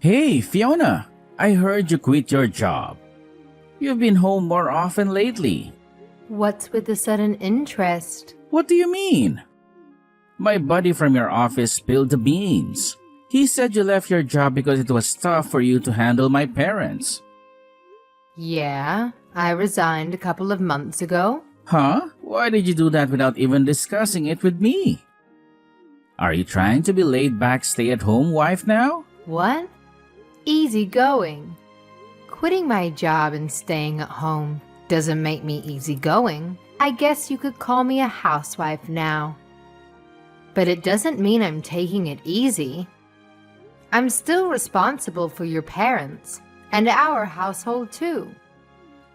Hey, Fiona, I heard you quit your job. You've been home more often lately. What's with the sudden interest? What do you mean? My buddy from your office spilled the beans. He said you left your job because it was tough for you to handle my parents. Yeah, I resigned a couple of months ago. Huh? Why did you do that without even discussing it with me? Are you trying to be laid-back stay-at-home wife now? What? Easy going. Quitting my job and staying at home doesn't make me easygoing. I guess you could call me a housewife now. But it doesn't mean I'm taking it easy. I'm still responsible for your parents and our household too.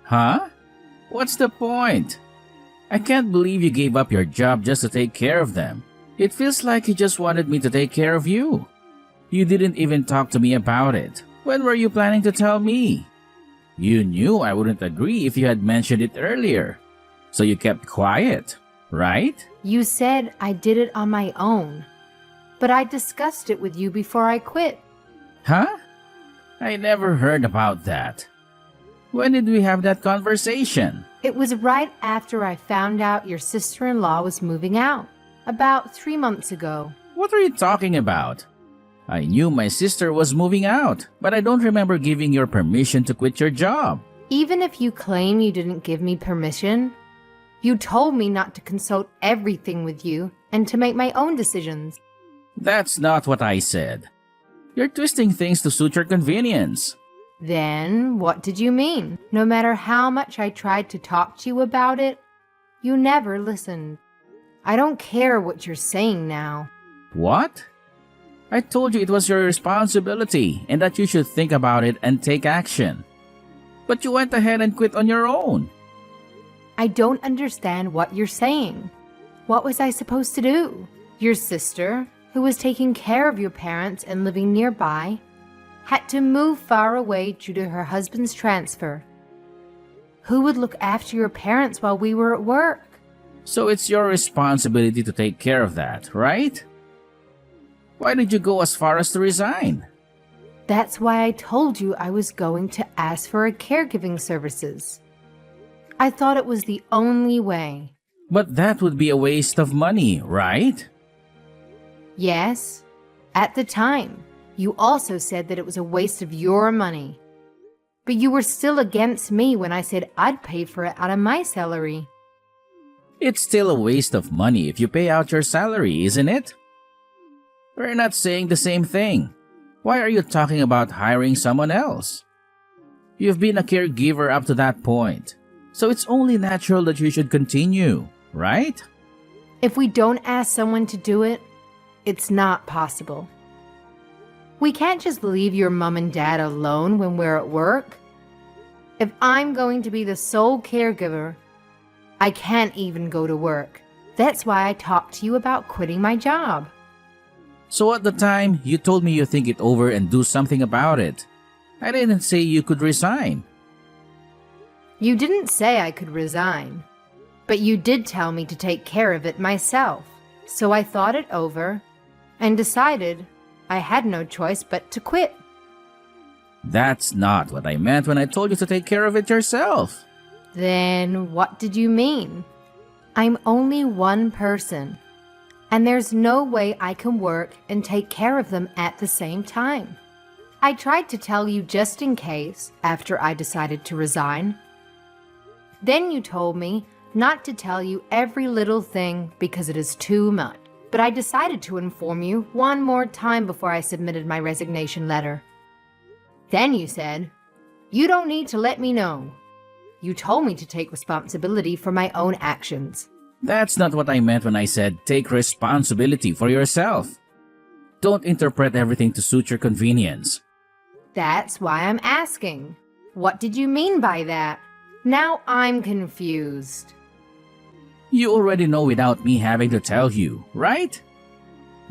Huh? What's the point? I can't believe you gave up your job just to take care of them. It feels like you just wanted me to take care of you. You didn't even talk to me about it. When were you planning to tell me? You knew I wouldn't agree if you had mentioned it earlier. So you kept quiet, right? You said I did it on my own, but I discussed it with you before I quit. Huh? I never heard about that. When did we have that conversation? It was right after I found out your sister-in-law was moving out, about 3 months ago. What are you talking about? I knew my sister was moving out, but I don't remember giving your permission to quit your job. Even if you claim you didn't give me permission, you told me not to consult everything with you and to make my own decisions. That's not what I said. You're twisting things to suit your convenience. Then what did you mean? No matter how much I tried to talk to you about it, you never listened. I don't care what you're saying now. What? I told you it was your responsibility and that you should think about it and take action. But you went ahead and quit on your own. I don't understand what you're saying. What was I supposed to do? Your sister, who was taking care of your parents and living nearby, had to move far away due to her husband's transfer. Who would look after your parents while we were at work? So it's your responsibility to take care of that, right? Why did you go as far as to resign? That's why I told you I was going to ask for a caregiving services. I thought it was the only way. But that would be a waste of money, right? Yes, at the time. You also said that it was a waste of your money. But you were still against me when I said I'd pay for it out of my salary. It's still a waste of money if you pay out your salary, isn't it? We're not saying the same thing. Why are you talking about hiring someone else? You've been a caregiver up to that point, so it's only natural that you should continue, right? If we don't ask someone to do it, it's not possible. We can't just leave your mom and dad alone when we're at work. If I'm going to be the sole caregiver, I can't even go to work. That's why I talked to you about quitting my job. So at the time, you told me you think it over and do something about it. I didn't say you could resign. You didn't say I could resign, but you did tell me to take care of it myself. So I thought it over and decided I had no choice but to quit. That's not what I meant when I told you to take care of it yourself. Then what did you mean? I'm only one person, and there's no way I can work and take care of them at the same time. I tried to tell you just in case after I decided to resign. Then you told me not to tell you every little thing because it is too much. But I decided to inform you one more time before I submitted my resignation letter. Then you said, "You don't need to let me know." You told me to take responsibility for my own actions. That's not what I meant when I said take responsibility for yourself. Don't interpret everything to suit your convenience. That's why I'm asking. What did you mean by that? Now I'm confused. You already know without me having to tell you, right?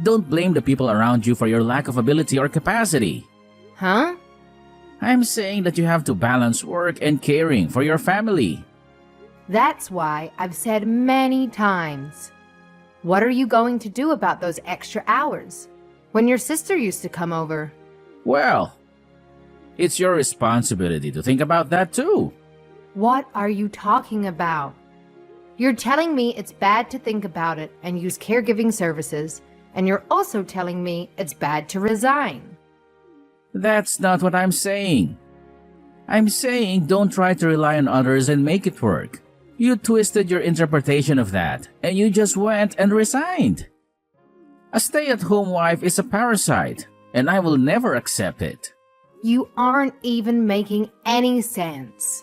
Don't blame the people around you for your lack of ability or capacity. Huh? I'm saying that you have to balance work and caring for your family. That's why I've said many times. What are you going to do about those extra hours? When your sister used to come over? Well, It's your responsibility to think about that too. What are you talking about? You're telling me it's bad to think about it and use caregiving services, and you're also telling me it's bad to resign. That's not what I'm saying. I'm saying don't try to rely on others and make it work. You twisted your interpretation of that, and you just went and resigned. A stay-at-home wife is a parasite, and I will never accept it. You aren't even making any sense.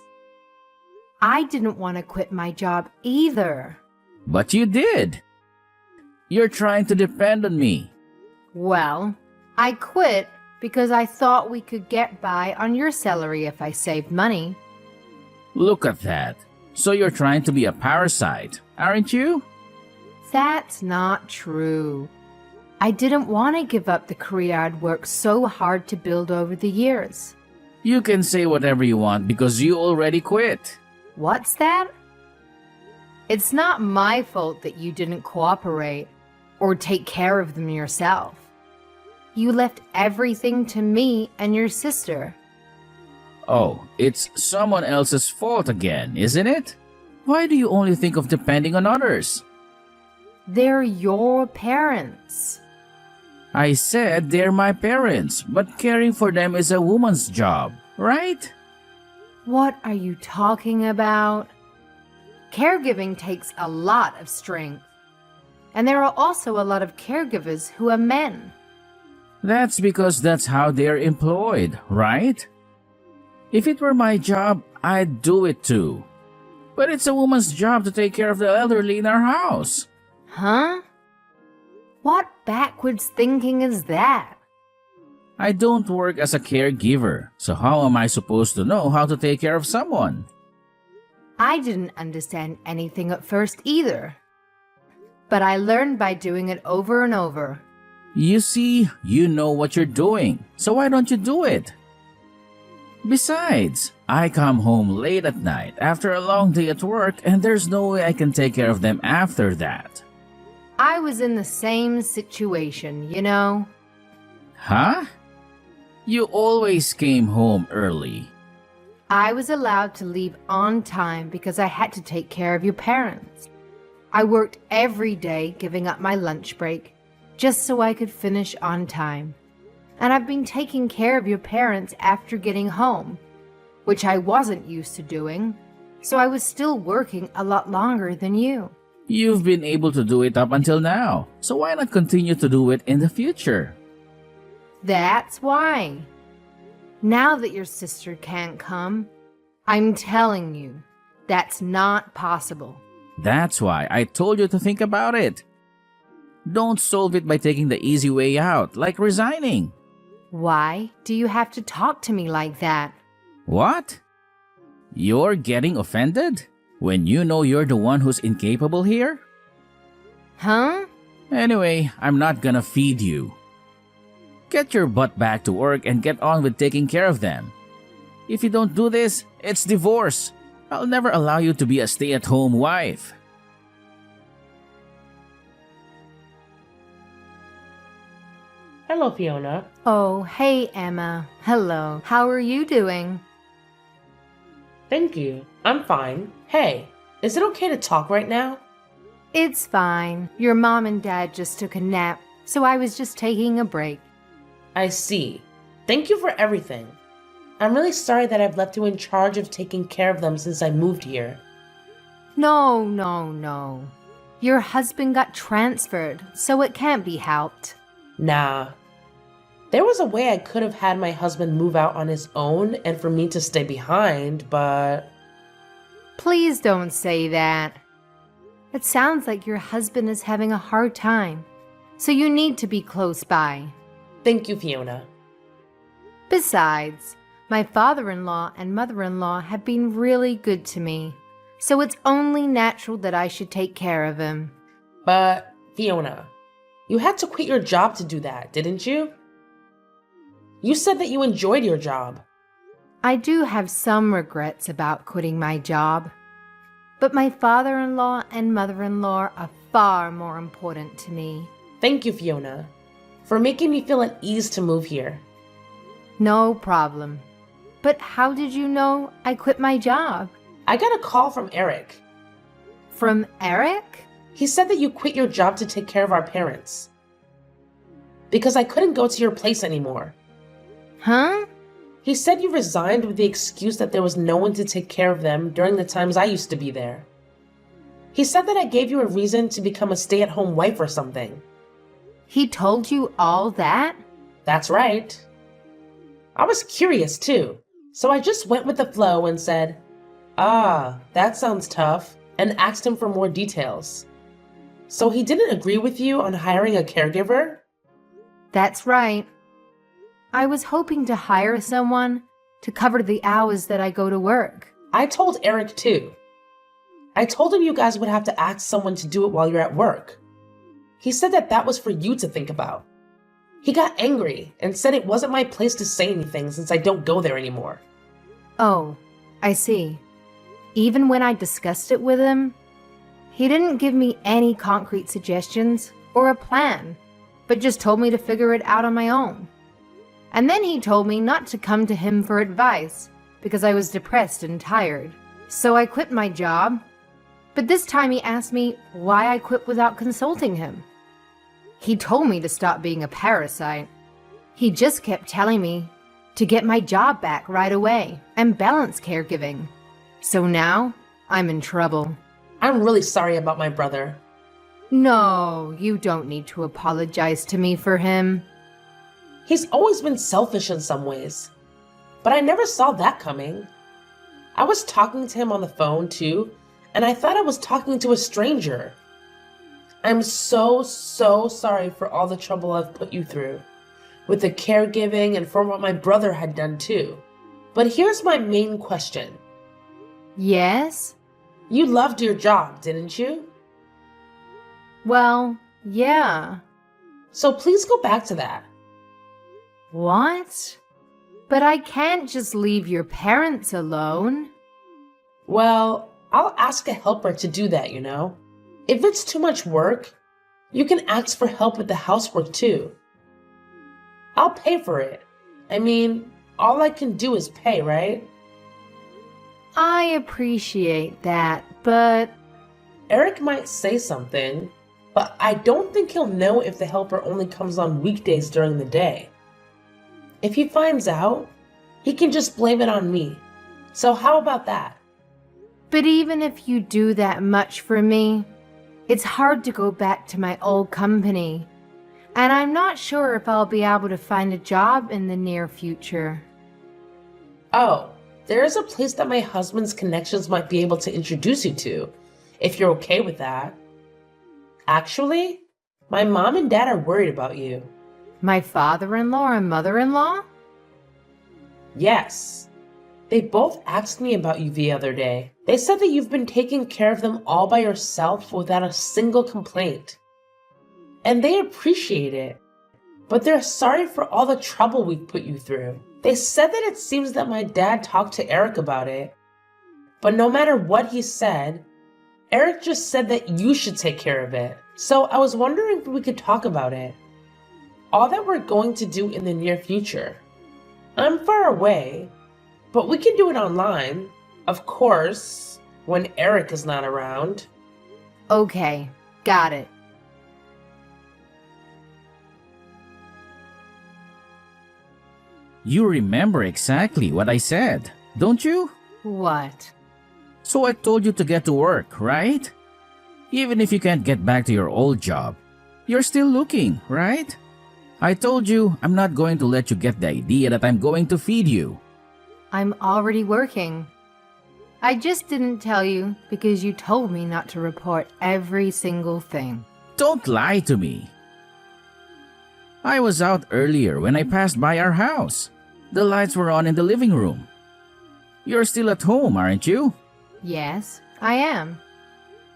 I didn't want to quit my job either. But you did. You're trying to depend on me. Well, I quit because I thought we could get by on your salary if I saved money. Look at that. So you're trying to be a parasite, aren't you? That's not true. I didn't want to give up the career I'd worked so hard to build over the years. You can say whatever you want because you already quit. What's that? It's not my fault that you didn't cooperate or take care of them yourself. You left everything to me and your sister. Oh, it's someone else's fault again, isn't it? Why do you only think of depending on others? They're your parents. I said they're my parents, but caring for them is a woman's job, right? What are you talking about? Caregiving takes a lot of strength. And there are also a lot of caregivers who are men. That's because that's how they're employed, right? If it were my job, I'd do it too. But it's a woman's job to take care of the elderly in our house. Huh? What backwards thinking is that? I don't work as a caregiver, so how am I supposed to know how to take care of someone? I didn't understand anything at first either. But I learned by doing it over and over. You see, you know what you're doing, so why don't you do it? Besides, I come home late at night after a long day at work and there's no way I can take care of them after that. I was in the same situation, you know. Huh? You always came home early. I was allowed to leave on time because I had to take care of your parents. I worked every day giving up my lunch break just so I could finish on time. And I've been taking care of your parents after getting home, which I wasn't used to doing, so I was still working a lot longer than you. You've been able to do it up until now, so why not continue to do it in the future? That's why. Now that your sister can't come, I'm telling you, that's not possible. That's why I told you to think about it. Don't solve it by taking the easy way out, like resigning. Why do you have to talk to me like that? What? You're getting offended? When you know you're the one who's incapable here? Huh? Anyway, I'm not gonna feed you. Get your butt back to work and get on with taking care of them. If you don't do this, it's divorce. I'll never allow you to be a stay-at-home wife. Hello, Fiona. Oh, hey, Emma. Hello. How are you doing? Thank you. I'm fine. Hey, is it okay to talk right now? It's fine. Your mom and dad just took a nap, so I was just taking a break. I see. Thank you for everything. I'm really sorry that I've left you in charge of taking care of them since I moved here. No. Your husband got transferred, so it can't be helped. Nah. There was a way I could have had my husband move out on his own and for me to stay behind, but... Please don't say that. It sounds like your husband is having a hard time, so you need to be close by. Thank you, Fiona. Besides, my father-in-law and mother-in-law have been really good to me, so it's only natural that I should take care of him. But, Fiona, you had to quit your job to do that, didn't you? You said that you enjoyed your job. I do have some regrets about quitting my job, but my father-in-law and mother-in-law are far more important to me. Thank you, Fiona, for making me feel at ease to move here. No problem. But how did you know I quit my job? I got a call from Eric. From Eric? He said that you quit your job to take care of our parents. Because I couldn't go to your place anymore. Huh? He said you resigned with the excuse that there was no one to take care of them during the times I used to be there. He said that I gave you a reason to become a stay-at-home wife or something. He told you all that? That's right. I was curious too, so I just went with the flow and said, that sounds tough, and asked him for more details. So he didn't agree with you on hiring a caregiver? That's right. I was hoping to hire someone to cover the hours that I go to work. I told Eric too. I told him you guys would have to ask someone to do it while you're at work. He said that that was for you to think about. He got angry and said it wasn't my place to say anything since I don't go there anymore. Oh, I see. Even when I discussed it with him, he didn't give me any concrete suggestions or a plan, but just told me to figure it out on my own. And then he told me not to come to him for advice because I was depressed and tired. So I quit my job. But this time he asked me why I quit without consulting him. He told me to stop being a parasite. He just kept telling me to get my job back right away and balance caregiving. So now I'm in trouble. I'm really sorry about my brother. No, you don't need to apologize to me for him. He's always been selfish in some ways, but I never saw that coming. I was talking to him on the phone too, and I thought I was talking to a stranger. I'm so sorry for all the trouble I've put you through, with the caregiving and for what my brother had done too. But here's my main question. Yes? You loved your job, didn't you? Well, yeah. So please go back to that. What? But I can't just leave your parents alone. Well, I'll ask a helper to do that, you know. If it's too much work, you can ask for help with the housework too. I'll pay for it. I mean, all I can do is pay, right? I appreciate that, but... Eric might say something, but I don't think he'll know if the helper only comes on weekdays during the day. If he finds out, he can just blame it on me. So how about that? But even if you do that much for me, it's hard to go back to my old company. And I'm not sure if I'll be able to find a job in the near future. Oh, there is a place that my husband's connections might be able to introduce you to, if you're okay with that. Actually, my mom and dad are worried about you. My father-in-law and mother-in-law? Yes. They both asked me about you the other day. They said that you've been taking care of them all by yourself without a single complaint. And they appreciate it. But they're sorry for all the trouble we've put you through. They said that it seems that my dad talked to Eric about it. But no matter what he said, Eric just said that you should take care of it. So I was wondering if we could talk about it. All that we're going to do in the near future. I'm far away, but we can do it online. Of course, when Eric is not around. Okay, got it. You remember exactly what I said, don't you? What? So I told you to get to work, right? Even if you can't get back to your old job, you're still looking, right? I told you I'm not going to let you get the idea that I'm going to feed you. I'm already working. I just didn't tell you because you told me not to report every single thing. Don't lie to me. I was out earlier when I passed by our house. The lights were on in the living room. You're still at home, aren't you? Yes, I am.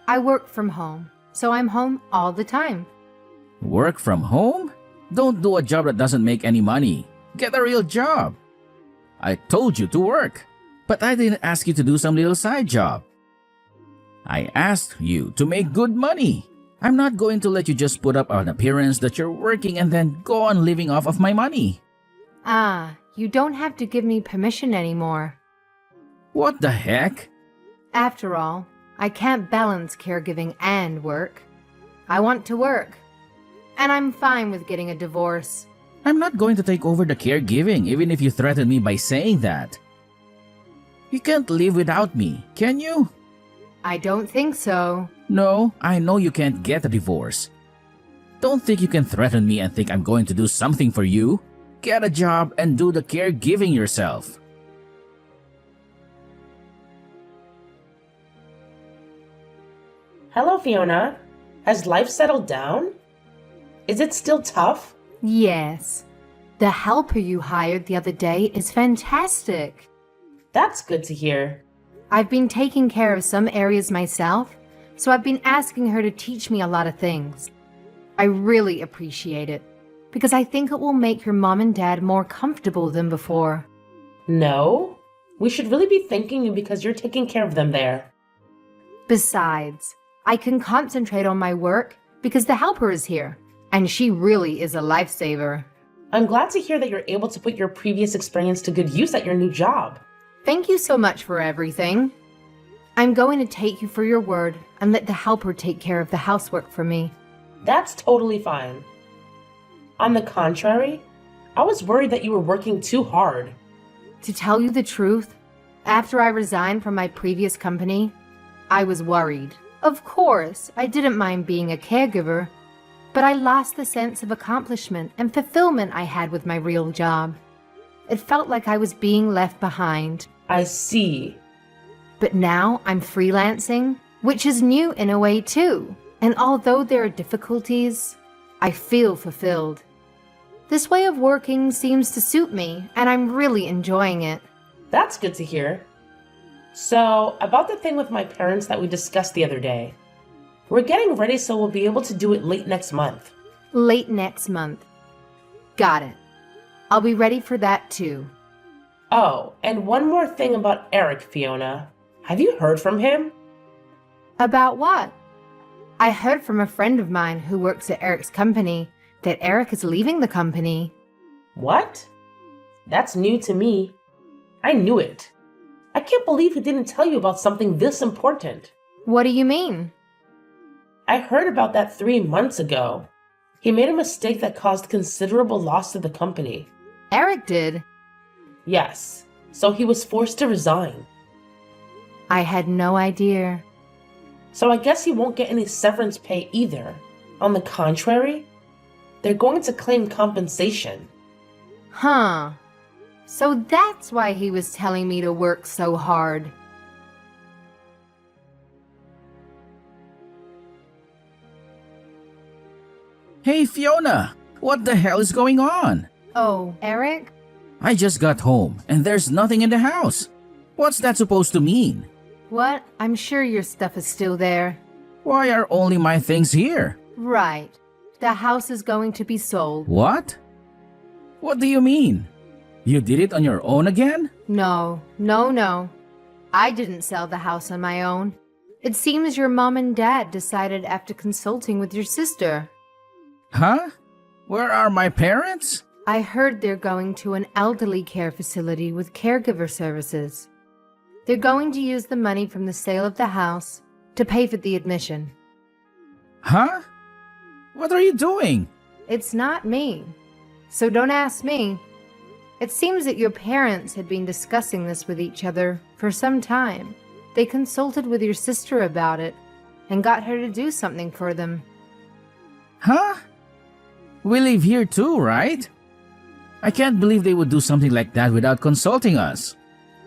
I work from home, so I'm home all the time. Work from home? Don't do a job that doesn't make any money. Get a real job. I told you to work, but I didn't ask you to do some little side job. I asked you to make good money. I'm not going to let you just put up an appearance that you're working and then go on living off of my money. Ah, you don't have to give me permission anymore. What the heck? After all, I can't balance caregiving and work. I want to work. And I'm fine with getting a divorce. I'm not going to take over the caregiving even if you threaten me by saying that. You can't live without me, can you? I don't think so. No, I know you can't get a divorce. Don't think you can threaten me and think I'm going to do something for you. Get a job and do the caregiving yourself. Hello, Fiona. Has life settled down? Is it still tough? Yes. The helper you hired the other day is fantastic. That's good to hear. I've been taking care of some areas myself, so I've been asking her to teach me a lot of things. I really appreciate it, because I think it will make your mom and dad more comfortable than before. No, we should really be thanking you because you're taking care of them there. Besides, I can concentrate on my work because the helper is here, and she really is a lifesaver. I'm glad to hear that you're able to put your previous experience to good use at your new job. Thank you so much for everything. I'm going to take you for your word and let the helper take care of the housework for me. That's totally fine. On the contrary, I was worried that you were working too hard. To tell you the truth, after I resigned from my previous company, I was worried. Of course, I didn't mind being a caregiver, but I lost the sense of accomplishment and fulfillment I had with my real job. It felt like I was being left behind. I see. But now I'm freelancing, which is new in a way too. And although there are difficulties, I feel fulfilled. This way of working seems to suit me, and I'm really enjoying it. That's good to hear. So, about the thing with my parents that we discussed the other day. We're getting ready so we'll be able to do it late next month. Late next month. Got it. I'll be ready for that too. Oh, and one more thing about Eric, Fiona. Have you heard from him? About what? I heard from a friend of mine who works at Eric's company that Eric is leaving the company. What? That's new to me. I knew it. I can't believe he didn't tell you about something this important. What do you mean? I heard about that 3 months ago. He made a mistake that caused considerable loss to the company. Eric did? Yes, so he was forced to resign. I had no idea. So I guess he won't get any severance pay either. On the contrary, they're going to claim compensation. Huh. So that's why he was telling me to work so hard. Hey Fiona, what the hell is going on? Oh, Eric? I just got home and there's nothing in the house. What's that supposed to mean? What? I'm sure your stuff is still there. Why are only my things here? Right. The house is going to be sold. What? What do you mean? You did it on your own again? No. I didn't sell the house on my own. It seems your mom and dad decided after consulting with your sister. Huh? Where are my parents? I heard they're going to an elderly care facility with caregiver services. They're going to use the money from the sale of the house to pay for the admission. Huh? What are you doing? It's not me. So don't ask me. It seems that your parents had been discussing this with each other for some time. They consulted with your sister about it and got her to do something for them. Huh? We live here too, right? I can't believe they would do something like that without consulting us.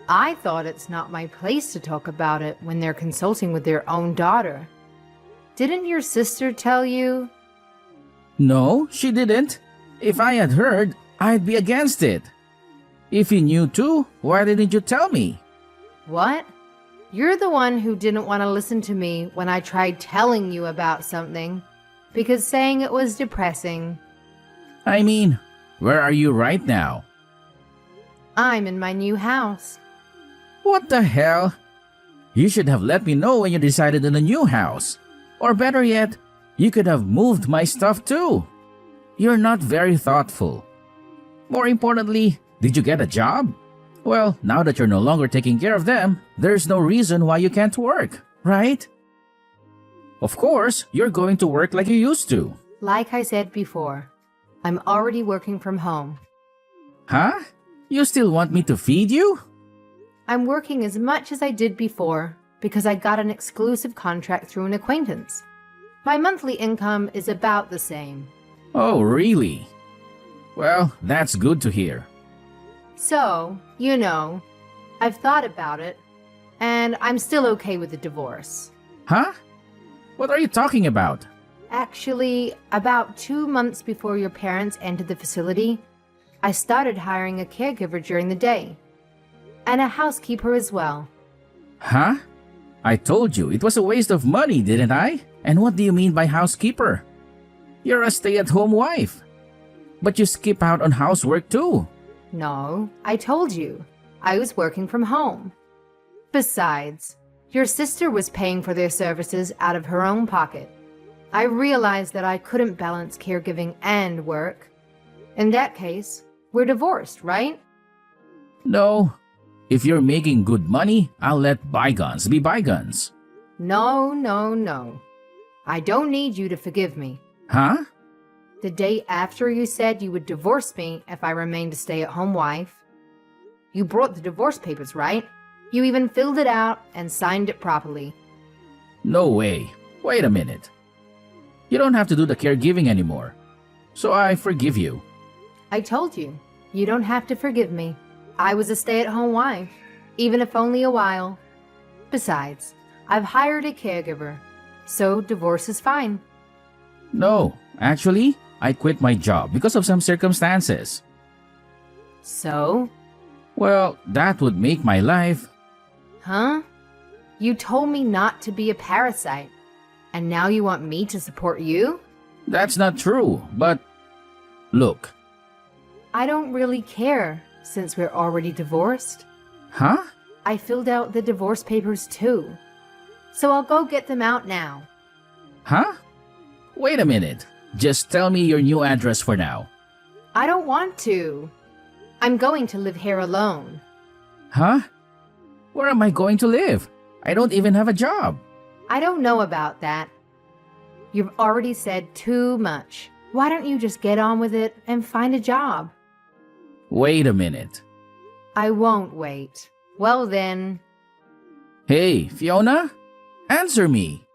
I thought it's not my place to talk about it when they're consulting with their own daughter. Didn't your sister tell you? No, she didn't. If I had heard, I'd be against it. If you knew too, why didn't you tell me? What? You're the one who didn't want to listen to me when I tried telling you about something, because saying it was depressing. I mean, where are you right now? I'm in my new house. What the hell? You should have let me know when you decided on a new house. Or better yet, you could have moved my stuff too. You're not very thoughtful. More importantly, Did you get a job? Well, now that you're no longer taking care of them, there's no reason why you can't work, right? Of course, you're going to work like you used to. Like I said before, I'm already working from home. Huh? You still want me to feed you? I'm working as much as I did before because I got an exclusive contract through an acquaintance. My monthly income is about the same. Oh, really? Well, that's good to hear. So, I've thought about it, and I'm still okay with the divorce. Huh? What are you talking about? Actually, about 2 months before your parents entered the facility, I started hiring a caregiver during the day. And a housekeeper as well. Huh? I told you it was a waste of money, didn't I? And what do you mean by housekeeper? You're a stay-at-home wife. But you skip out on housework too. No, I told you. I was working from home. Besides, your sister was paying for their services out of her own pocket. I realized that I couldn't balance caregiving and work. In that case, we're divorced, right? No. If you're making good money, I'll let bygones be bygones. No. I don't need you to forgive me. Huh? The day after you said you would divorce me if I remained a stay-at-home wife, you brought the divorce papers, right? You even filled it out and signed it properly. No way. Wait a minute. You don't have to do the caregiving anymore. So I forgive you. I told you, you don't have to forgive me. I was a stay-at-home wife, even if only a while. Besides, I've hired a caregiver, so divorce is fine. No, actually, I quit my job because of some circumstances. So? Well, that would make my life... Huh? You told me not to be a parasite, and now you want me to support you? That's not true, but... Look. I don't really care, since we're already divorced. Huh? I filled out the divorce papers too. So I'll go get them out now. Huh? Wait a minute. Just tell me your new address for now. I don't want to. I'm going to live here alone. Huh? Where am I going to live? I don't even have a job. I don't know about that. You've already said too much. Why don't you just get on with it and find a job? Wait a minute. I won't wait. Well then... Hey, Fiona? Answer me.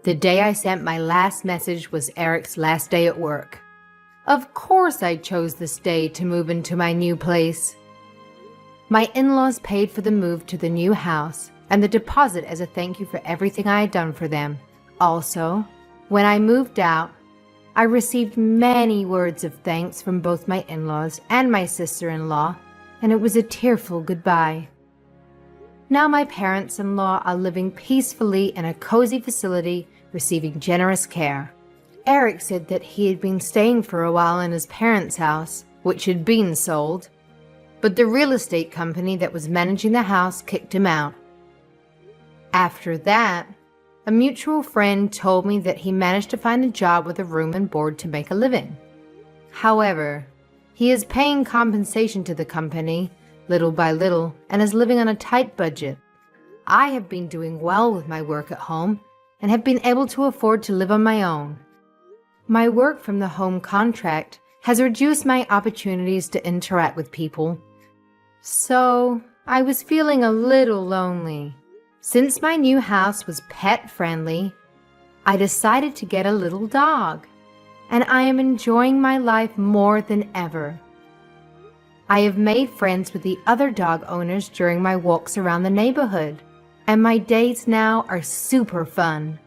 The day I sent my last message was Eric's last day at work. Of course I chose this day to move into my new place. My in-laws paid for the move to the new house and the deposit as a thank you for everything I had done for them. Also, when I moved out, I received many words of thanks from both my in-laws and my sister-in-law, and it was a tearful goodbye. Now my parents-in-law are living peacefully in a cozy facility, receiving generous care. Eric said that he had been staying for a while in his parents' house, which had been sold, but the real estate company that was managing the house kicked him out. After that, a mutual friend told me that he managed to find a job with a room and board to make a living. However, he is paying compensation to the company, little by little, and is living on a tight budget. I have been doing well with my work at home and have been able to afford to live on my own. My work from the home contract has reduced my opportunities to interact with people. So, I was feeling a little lonely. Since my new house was pet-friendly, I decided to get a little dog, and I am enjoying my life more than ever. I have made friends with the other dog owners during my walks around the neighborhood, and my days now are super fun.